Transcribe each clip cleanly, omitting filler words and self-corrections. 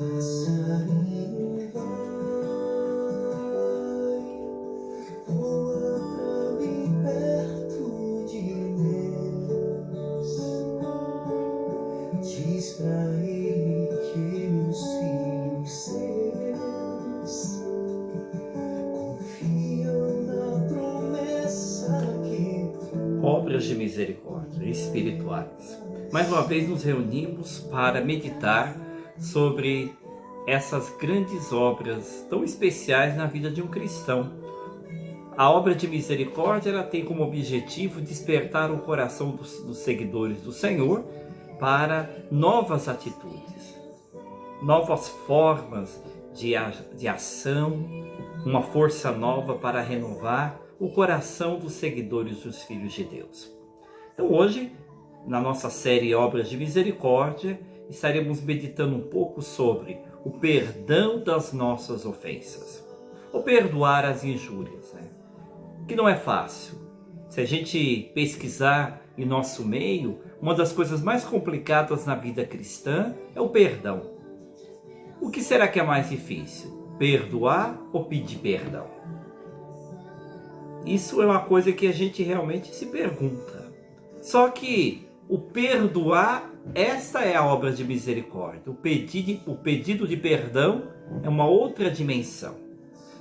Passarinho vai, voa pra bem perto de Deus. Diz pra ele que os filhos seus confiam na promessa que tu... Obras de misericórdia espirituais. Mais uma vez nos reunimos para meditar sobre essas grandes obras tão especiais na vida de um cristão. A obra de misericórdia ela tem como objetivo despertar o coração dos seguidores do Senhor para novas atitudes, novas formas de ação, uma força nova para renovar o coração dos seguidores dos filhos de Deus. Então hoje, na nossa série Obras de Misericórdia, estaremos meditando um pouco sobre o perdão das nossas ofensas, ou perdoar as injúrias, né? Que não é fácil. Se a gente pesquisar em nosso meio, uma das coisas mais complicadas na vida cristã é o perdão. O que será que é mais difícil? Perdoar ou pedir perdão? Isso é uma coisa que a gente realmente se pergunta. Só que o perdoar, esta é a obra de misericórdia. O pedido de perdão é uma outra dimensão.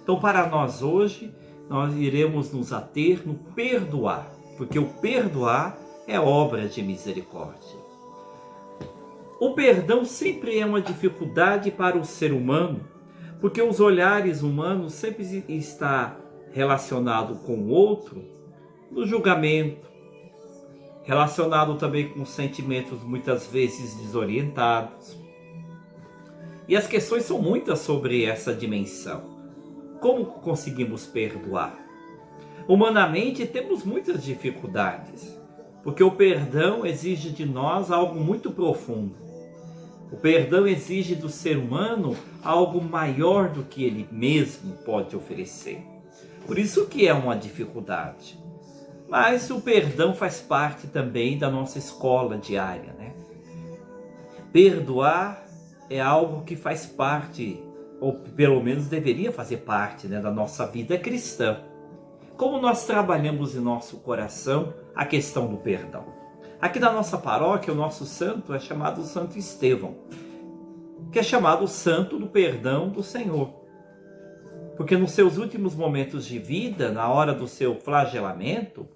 Então, para nós hoje, nós iremos nos ater no perdoar, porque o perdoar é obra de misericórdia. O perdão sempre é uma dificuldade para o ser humano, porque os olhares humanos sempre estão relacionados com o outro no julgamento, relacionado também com sentimentos muitas vezes desorientados. E as questões são muitas sobre essa dimensão. Como conseguimos perdoar? Humanamente temos muitas dificuldades, porque o perdão exige de nós algo muito profundo. O perdão exige do ser humano algo maior do que ele mesmo pode oferecer. Por isso que é uma dificuldade. Mas o perdão faz parte também da nossa escola diária, né? Perdoar é algo que faz parte, ou pelo menos deveria fazer parte, né, da nossa vida cristã. Como nós trabalhamos em nosso coração a questão do perdão? Aqui na nossa paróquia, o nosso santo é chamado Santo Estevão, que é chamado Santo do Perdão do Senhor. Porque nos seus últimos momentos de vida, na hora do seu flagelamento,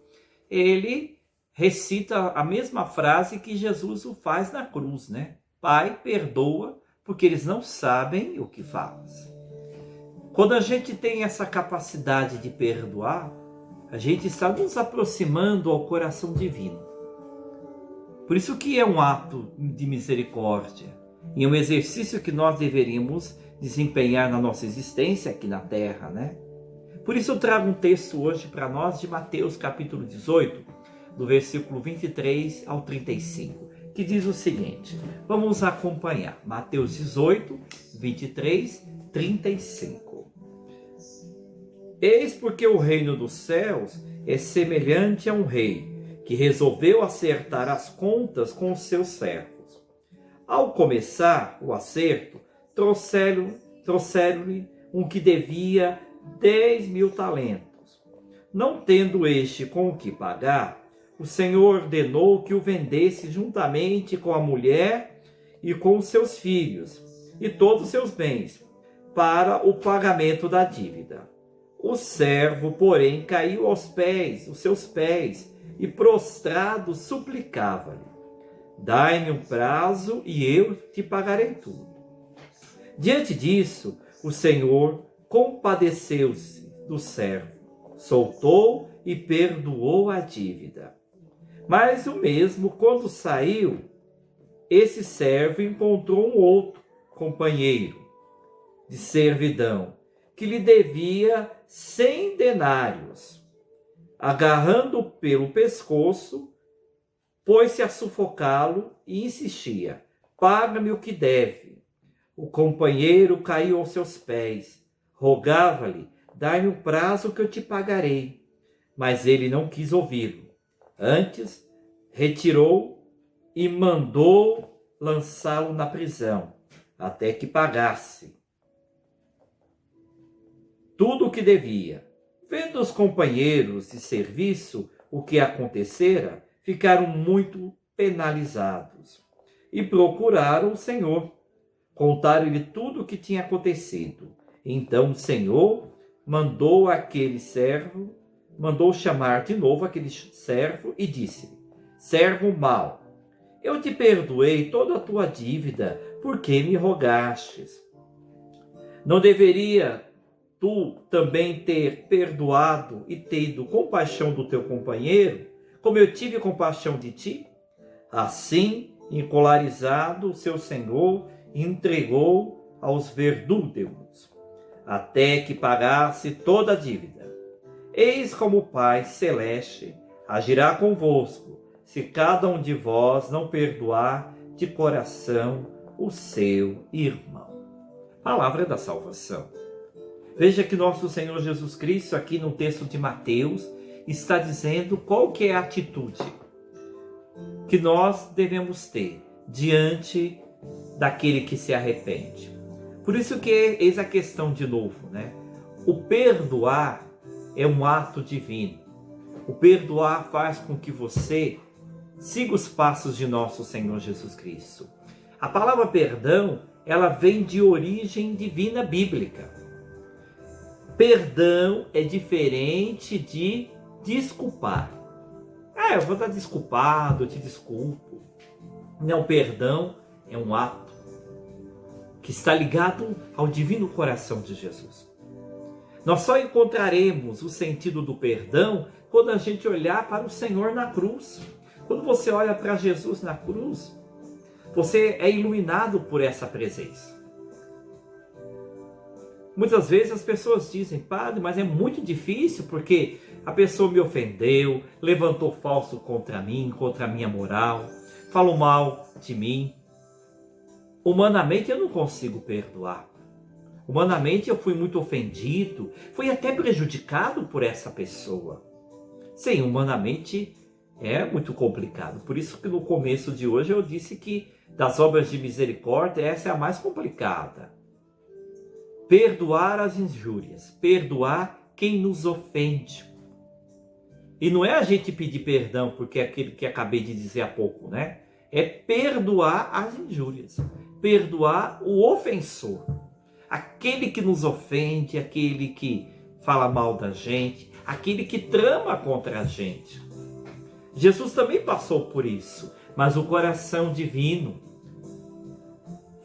ele recita a mesma frase que Jesus o faz na cruz, né? Pai, perdoa, porque eles não sabem o que fazem. Quando a gente tem essa capacidade de perdoar, a gente está nos aproximando ao coração divino. Por isso que é um ato de misericórdia e um exercício que nós deveríamos desempenhar na nossa existência aqui na Terra, né? Por isso eu trago um texto hoje para nós de Mateus capítulo 18, do versículo 23 ao 35, que diz o seguinte, vamos acompanhar, Mateus 18, 23, 35. Eis porque o reino dos céus é semelhante a um rei, que resolveu acertar as contas com os seus servos. Ao começar o acerto, trouxeram-lhe um que devia 10.000 talentos. Não tendo este com o que pagar, o Senhor ordenou que o vendesse juntamente com a mulher e com os seus filhos e todos os seus bens, para o pagamento da dívida. O servo, porém, caiu aos seus pés, e prostrado suplicava-lhe: dai-me um prazo e eu te pagarei tudo. Diante disso, o Senhor compadeceu-se do servo, soltou e perdoou a dívida. Mas o mesmo, quando saiu, esse servo encontrou um outro companheiro de servidão, que lhe devia 100 denários. Agarrando-o pelo pescoço, pôs-se a sufocá-lo e insistia: paga-me o que deve. O companheiro caiu aos seus pés, rogava-lhe: dai-me um prazo que eu te pagarei. Mas ele não quis ouvi-lo. Antes, retirou e mandou lançá-lo na prisão, até que pagasse tudo o que devia. Vendo os companheiros de serviço o que acontecera, ficaram muito penalizados e procuraram o Senhor. Contaram-lhe tudo o que tinha acontecido. Então o Senhor mandou chamar de novo aquele servo e disse-lhe: servo mau, eu te perdoei toda a tua dívida, porque me rogastes. Não deveria tu também ter perdoado e tido compaixão do teu companheiro, como eu tive compaixão de ti? Assim, encolarizado, o seu senhor entregou aos verdúgos, até que pagasse toda a dívida. Eis como o Pai Celeste agirá convosco, se cada um de vós não perdoar de coração o seu irmão. Palavra da salvação. Veja que nosso Senhor Jesus Cristo, aqui no texto de Mateus, está dizendo qual que é a atitude que nós devemos ter diante daquele que se arrepende. Por isso que eis a questão de novo, né? O perdoar é um ato divino. O perdoar faz com que você siga os passos de nosso Senhor Jesus Cristo. A palavra perdão, ela vem de origem divina bíblica. Perdão é diferente de desculpar. Eu vou estar desculpado, eu te desculpo. Não, perdão é um ato que está ligado ao divino coração de Jesus. Nós só encontraremos o sentido do perdão quando a gente olhar para o Senhor na cruz. Quando você olha para Jesus na cruz, você é iluminado por essa presença. Muitas vezes as pessoas dizem: padre, mas é muito difícil porque a pessoa me ofendeu, levantou falso contra mim, contra a minha moral, falou mal de mim. Humanamente eu não consigo perdoar. Humanamente eu fui muito ofendido, fui até prejudicado por essa pessoa. Sim, humanamente é muito complicado. Por isso que no começo de hoje eu disse que das obras de misericórdia essa é a mais complicada. Perdoar as injúrias, perdoar quem nos ofende. E não é a gente pedir perdão porque é aquilo que acabei de dizer há pouco, né? É perdoar as injúrias, perdoar o ofensor, aquele que nos ofende, aquele que fala mal da gente, aquele que trama contra a gente. Jesus também passou por isso, mas o coração divino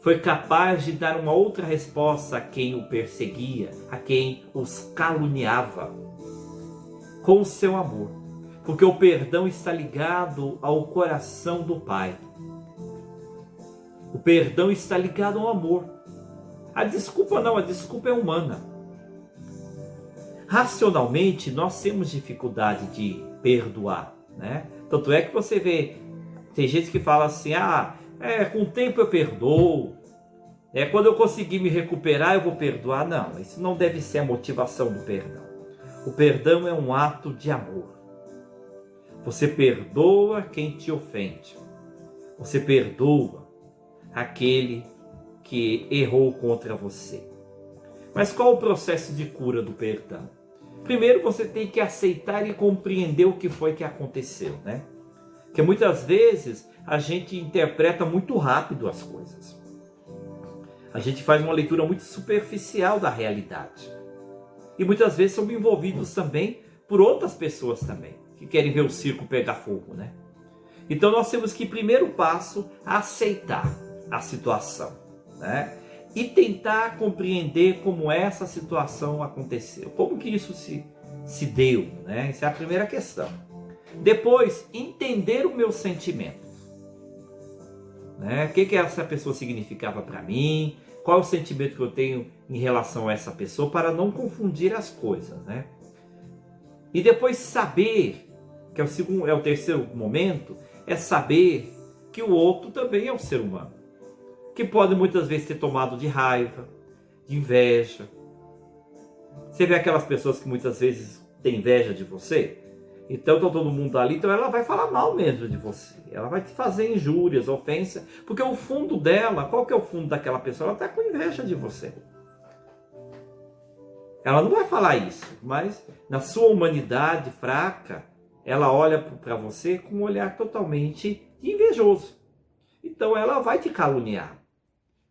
foi capaz de dar uma outra resposta a quem o perseguia, a quem os caluniava, com o seu amor. Porque o perdão está ligado ao coração do Pai. O perdão está ligado ao amor. A desculpa não, a desculpa é humana. Racionalmente, nós temos dificuldade de perdoar, né? Tanto é que você vê, tem gente que fala assim: com o tempo eu perdoo. Quando eu conseguir me recuperar, eu vou perdoar. Não, isso não deve ser a motivação do perdão. O perdão é um ato de amor. Você perdoa quem te ofende. Você perdoa aquele que errou contra você. Mas qual o processo de cura do perdão? Primeiro você tem que aceitar e compreender o que foi que aconteceu, né? Porque muitas vezes a gente interpreta muito rápido as coisas. A gente faz uma leitura muito superficial da realidade. E muitas vezes somos envolvidos também por outras pessoas também, que querem ver o circo pegar fogo, né? Então nós temos que, primeiro passo, aceitar a situação, né? E tentar compreender como essa situação aconteceu. Como que isso se deu, né? Essa é a primeira questão. Depois, entender o meu sentimento. Né? O que essa pessoa significava para mim? Qual é o sentimento que eu tenho em relação a essa pessoa, para não confundir as coisas, né? E depois saber, que é o terceiro momento, é saber que o outro também é um ser humano, que pode muitas vezes ter tomado de raiva, de inveja. Você vê aquelas pessoas que muitas vezes têm inveja de você? Então está todo mundo ali, então ela vai falar mal mesmo de você. Ela vai te fazer injúrias, ofensas, porque o fundo dela, qual que é o fundo daquela pessoa? Ela está com inveja de você. Ela não vai falar isso, mas na sua humanidade fraca, ela olha para você com um olhar totalmente invejoso. Então ela vai te caluniar,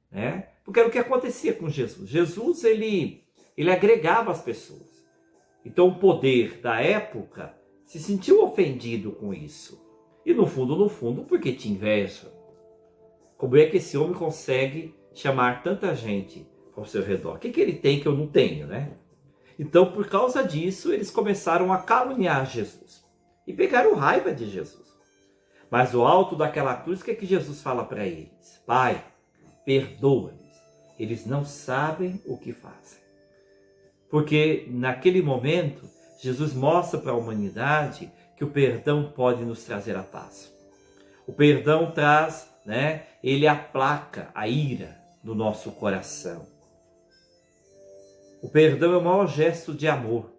né? Porque era o que acontecia com Jesus. Jesus, ele agregava as pessoas. Então o poder da época se sentiu ofendido com isso. E no fundo, porque te inveja. Como é que esse homem consegue chamar tanta gente ao seu redor? O que ele tem que eu não tenho, né? Então, por causa disso, eles começaram a caluniar Jesus. E pegaram raiva de Jesus. Mas o alto daquela cruz, o que é que Jesus fala para eles? Pai, perdoa-lhes. Eles não sabem o que fazem. Porque naquele momento, Jesus mostra para a humanidade que o perdão pode nos trazer a paz. O perdão traz, né? Ele aplaca a ira do nosso coração. O perdão é o maior gesto de amor.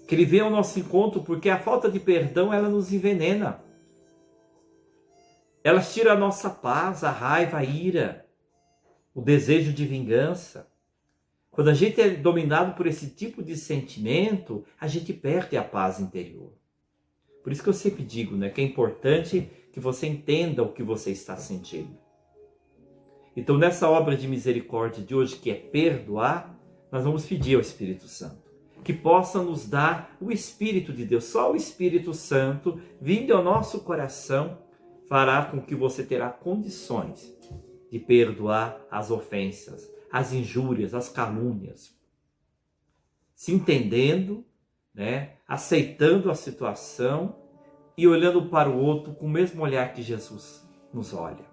Que ele vem ao nosso encontro porque a falta de perdão, ela nos envenena. Ela tira a nossa paz, a raiva, a ira, o desejo de vingança. Quando a gente é dominado por esse tipo de sentimento, a gente perde a paz interior. Por isso que eu sempre digo, né, que é importante que você entenda o que você está sentindo. Então, nessa obra de misericórdia de hoje, que é perdoar, nós vamos pedir ao Espírito Santo que possa nos dar o Espírito de Deus. Só o Espírito Santo, vindo ao nosso coração, fará com que você terá condições de perdoar as ofensas, as injúrias, as calúnias. Se entendendo, né, aceitando a situação e olhando para o outro com o mesmo olhar que Jesus nos olha.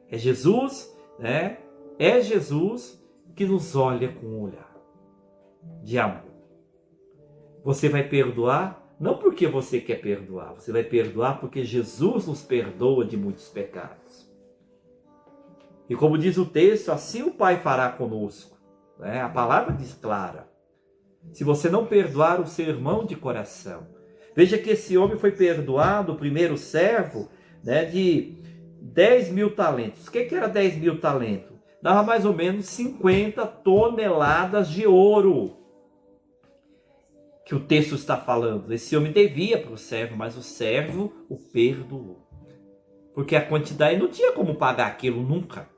É Jesus, né? É Jesus que nos olha com um olhar de amor. Você vai perdoar não porque você quer perdoar, você vai perdoar porque Jesus nos perdoa de muitos pecados. E como diz o texto, assim o Pai fará conosco, né? A palavra diz clara. Se você não perdoar o seu irmão de coração. Veja que esse homem foi perdoado, o primeiro servo, né, de 10.000 talentos. O que era 10.000 talentos? Dava mais ou menos 50 toneladas de ouro. Que o texto está falando. Esse homem devia para o servo, mas o servo o perdoou. Porque a quantidade não tinha como pagar aquilo nunca.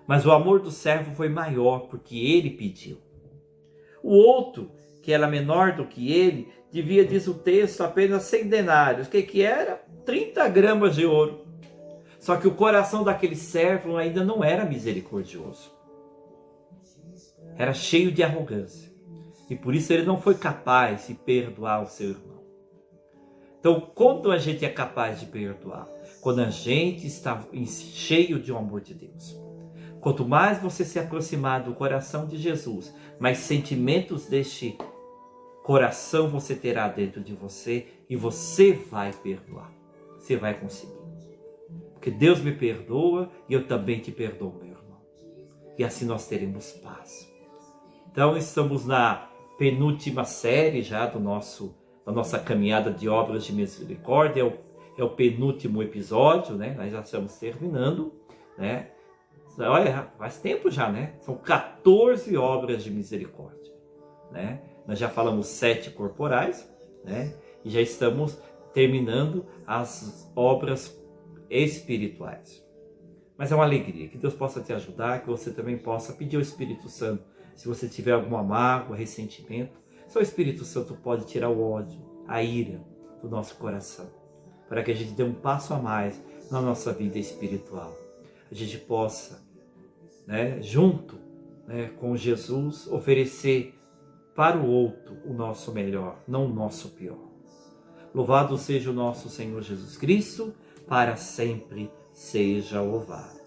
Mas o amor do servo foi maior, porque ele pediu. O outro, que era menor do que ele, devia, diz o texto, apenas 100 denários. O que era? 30 gramas de ouro. Só que o coração daquele servo ainda não era misericordioso. Era cheio de arrogância. E por isso ele não foi capaz de perdoar o seu irmão. Então, quando a gente é capaz de perdoar? Quando a gente está cheio de um amor de Deus. Quanto mais você se aproximar do coração de Jesus, mais sentimentos deste coração você terá dentro de você e você vai perdoar. Você vai conseguir. Porque Deus me perdoa e eu também te perdoo, meu irmão. E assim nós teremos paz. Então estamos na penúltima série já da nossa caminhada de obras de misericórdia. É o penúltimo episódio, né? Nós já estamos terminando, né? Olha, faz tempo já, né? São 14 obras de misericórdia, né? Nós já falamos 7 corporais, né? E já estamos terminando as obras espirituais. Mas é uma alegria, que Deus possa te ajudar, que você também possa pedir ao Espírito Santo, se você tiver alguma mágoa, ressentimento, só o Espírito Santo pode tirar o ódio, a ira do nosso coração, para que a gente dê um passo a mais na nossa vida espiritual. A gente possa, né, junto, né, com Jesus, oferecer para o outro o nosso melhor, não o nosso pior. Louvado seja o nosso Senhor Jesus Cristo, para sempre seja louvado.